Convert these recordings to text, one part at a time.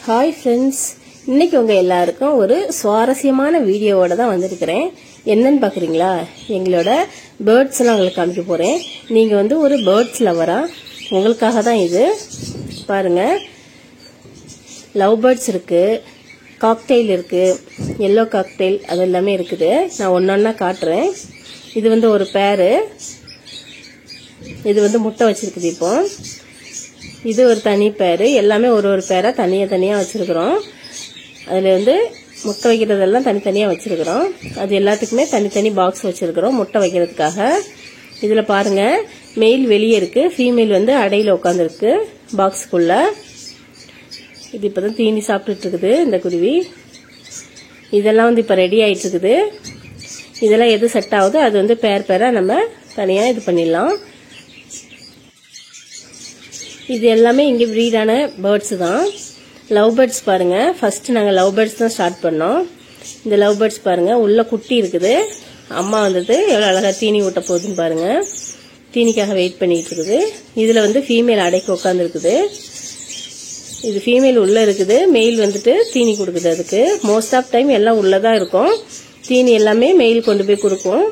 Hi friends, இன்னைக்கு உங்க எல்லாருக்கும் ஒரு சுவாரஸ்யமான வீடியோவோட தான் வந்திருக்கிறேன். என்னன்னு பாக்குறீங்களா? எங்களோட பேர்ட்ஸ் எல்லாம் உங்களுக்கு காமிக்க போறேன். நீங்க ஒரு பேர்ட்ஸ் லவரா? உங்களுக்காக தான் இது. பாருங்க, லவ் பேர்ட்ஸ் இருக்கு, காக்டெயில் இருக்கு, எல்லோ காக்டெயில், அது எல்லாமே இருக்குது. நான் ஒன்னொன்னா காட்டுறேன். இது ஒரு பேரு. இது முட்டை வச்சிருக்குது. இப்போ இது ஒரு தனி பேரு. எல்லாமே ஒரு பேரா தனியா வச்சிருக்கிறோம். அதுல முட்டை வைக்கிறதெல்லாம் தனித்தனியா வச்சிருக்கிறோம். அது எல்லாத்துக்குமே தனித்தனி பாக்ஸ் வச்சிருக்கிறோம் முட்டை வைக்கிறதுக்காக. இதுல பாருங்க, மெயில் வெளியே இருக்கு, ஃபீமேல் அடையில உட்காந்துருக்கு பாக்ஸுக்குள்ள. இது இப்பதான் தீனி சாப்பிட்டுட்டு இருக்குது இந்த குருவி. இதெல்லாம் இப்ப ரெடி ஆயிட்டு இருக்குது. இதெல்லாம் எது செட் ஆகுது அது பேரா நம்ம தனியா இது பண்ணிடலாம். இது எல்லாமே இங்க பிரீடான பேர்ட்ஸ் தான். லவ் பேர்ட்ஸ் பாருங்க. ஃபர்ஸ்ட் நாங்க லவ் பேர்ட்ஸ் தான் ஸ்டார்ட் பண்ணோம். இந்த லவ் பேர்ட்ஸ் பாருங்க, உள்ள குட்டி இருக்குது. அம்மா எவ்வளவு அழகா தீனி ஊட்ட போகுதுன்னு பாருங்க. தீனிக்காக வெயிட் பண்ணிட்டு இருக்குது. இதுல ஃபீமேல் அடைக்கு உட்கார்ந்து இருக்குது. இது ஃபீமேல் உள்ள இருக்குது, மெயில் தீனி கொடுக்குது. அதுக்கு மோஸ்ட் ஆஃப் டைம் எல்லாம் உள்ளதான் இருக்கும். தீனி எல்லாமே மெயில் கொண்டு போய் கொடுக்கும்.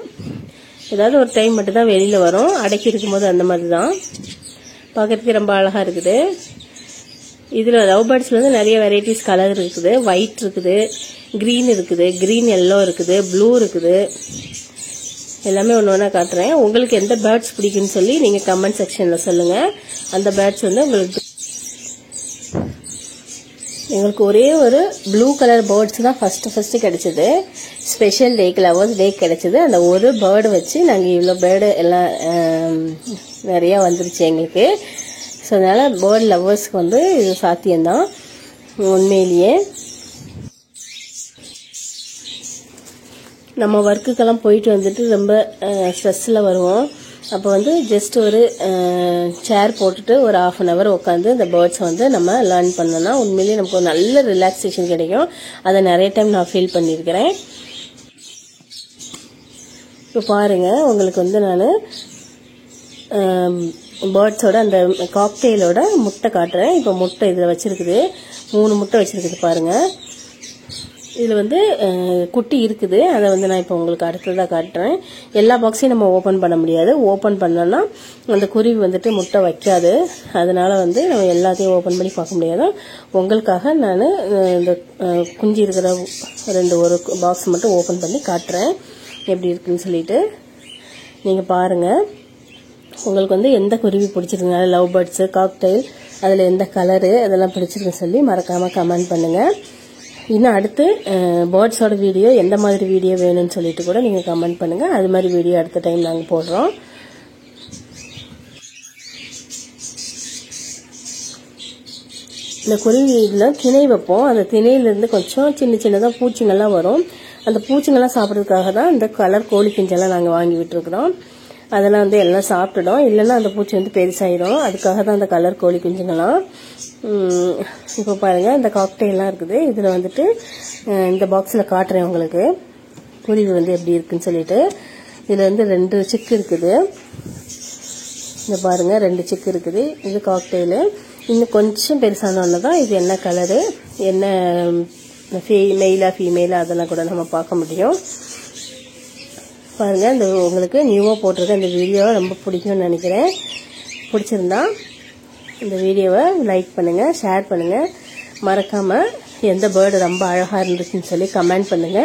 ஏதாவது ஒரு டைம் மட்டும் தான் வெளியில வரும். அடைக்கி இருக்கும்போது அந்த மாதிரி தான். பார்க்கறதுக்கு ரொம்ப அழகா இருக்குது. இதுல லவ் பேர்ட்ஸ்ல நிறைய வெரைட்டிஸ் கலர் இருக்குது. ஒயிட் இருக்குது, கிரீன் இருக்குது, கிரீன் எல்லோ இருக்குது, ப்ளூ இருக்குது. எல்லாமே ஒண்ணு காட்டுறேன். உங்களுக்கு எந்த பேர்ட்ஸ் பிடிக்குன்னு சொல்லி நீங்க கமெண்ட் செக்ஷன்ல சொல்லுங்க. அந்த பேர்ட்ஸ் எங்களுக்கு ஒரே ஒரு ப்ளூ கலர் பேர்ட்ஸ் தான் ஃபர்ஸ்ட் கிடைச்சது. ஸ்பெஷல் டேக்கு, லவர்ஸ் டே கிடைச்சது. அந்த ஒரு பேர்டு வச்சு நாங்க இவ்வளவு பேர்டு எல்லாம் நிறைய வந்துருச்சு எங்களுக்கு. ஸோ அதனால பேர்ட் லவர்ஸ்க்கு இது சாத்தியம்தான் உண்மையிலேயே. நம்ம ஒர்க்குக்கெல்லாம் போயிட்டு ரொம்ப ஸ்ட்ரெஸ்ல வருவோம். அப்போ ஜஸ்ட் ஒரு சேர் போட்டுட்டு ஒரு ½ அன் அவர் உட்காந்து இந்த பேர்ட்ஸை நம்ம லேர்ன் பண்ணோம்னா உண்மையிலேயே நமக்கு ஒரு நல்ல ரிலாக்ஸேஷன் கிடைக்கும். அதை நிறைய டைம் நான் ஃபீல் பண்ணியிருக்கிறேன். இப்போ பாருங்க, உங்களுக்கு நான் பேர்ட்ஸோட அந்த காக்டெயிலோட முட்டை காட்டுறேன். இப்போ முட்டை இதில் வச்சிருக்குது. 3 முட்டை வச்சிருக்குது பாருங்க. இதுல குட்டி இருக்குது. அதை நான் இப்போ உங்களுக்கு அடுத்ததா காட்டுறேன். எல்லா பாக்ஸையும் நம்ம ஓபன் பண்ண முடியாது. ஓபன் பண்ணோம்னா அந்த குருவி முட்டை வைக்காது. அதனால நம்ம எல்லாத்தையும் ஓபன் பண்ணி பார்க்க முடியாது. உங்களுக்காக நான் இந்த குஞ்சு இருக்கிற ஒரு பாக்ஸ் மட்டும் ஓபன் பண்ணி காட்டுறேன் எப்படி இருக்குன்னு சொல்லிட்டு. நீங்க பாருங்க, உங்களுக்கு எந்த குருவி பிடிச்சிருந்தாலும் லவ் பேர்ட்ஸ், காக்டெயில், அதுல எந்த கலரு அதெல்லாம் பிடிச்சிருக்குன்னு சொல்லி மறக்காம கமெண்ட் பண்ணுங்க. இன்னும் அடுத்து பேர்ட்ஸோட வீடியோ எந்த மாதிரி வீடியோ வேணும்னு சொல்லிட்டு கூட நீங்க கமெண்ட் பண்ணுங்க. அது மாதிரி வீடியோ அடுத்த டைம் நாங்க போடுறோம். இந்த குருவியில திணை வைப்போம். அந்த திணையிலிருந்து கொஞ்சம் சின்னதா பூச்சிங்கெல்லாம் வரும். அந்த பூச்சிங்கெல்லாம் சாப்பிட்றதுக்காக தான் இந்த கலர் கோழி குஞ்செல்லாம் நாங்க வாங்கி விட்டுருக்கிறோம். அதெல்லாம் எல்லாம் சாப்பிட்டுடும். இல்லைன்னா அந்த பூச்சி பெருசாயிடும். அதுக்காக தான் அந்த கலர் கோழி குஞ்சுங்கெல்லாம். இப்போ பாருங்க, இந்த காக்டெயிலாம் இருக்குது. இதுல இந்த பாக்ஸ்ல காட்டுறேன் உங்களுக்கு குருவி எப்படி இருக்குன்னு சொல்லிட்டு. இதுல 2 சிக்கு இருக்குது. இந்த பாருங்க, 2 சிக்கு இருக்குது. இது காக்டெயில். இன்னும் கொஞ்சம் பெருசானதான் இது என்ன கலரு, என்ன மெயிலா ஃபீமேலா அதெல்லாம் கூட நம்ம பார்க்க முடியும். பாருங்க, இந்த உங்களுக்கு நியூவா போட்டிருக்க இந்த வீடியோ ரொம்ப பிடிக்கும்னு நினைக்கிறேன். பிடிச்சிருந்தா இந்த வீடியோவை லைக் பண்ணுங்க, ஷேர் பண்ணுங்க. மறக்காம எந்த பேர்டு ரொம்ப அழகா இருந்துச்சுன்னு சொல்லி கமெண்ட் பண்ணுங்க.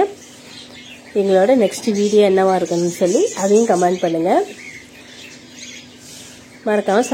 எங்களோட நெக்ஸ்ட் வீடியோ என்னவா இருக்குன்னு சொல்லி அதையும் கமெண்ட் பண்ணுங்க. மறக்காம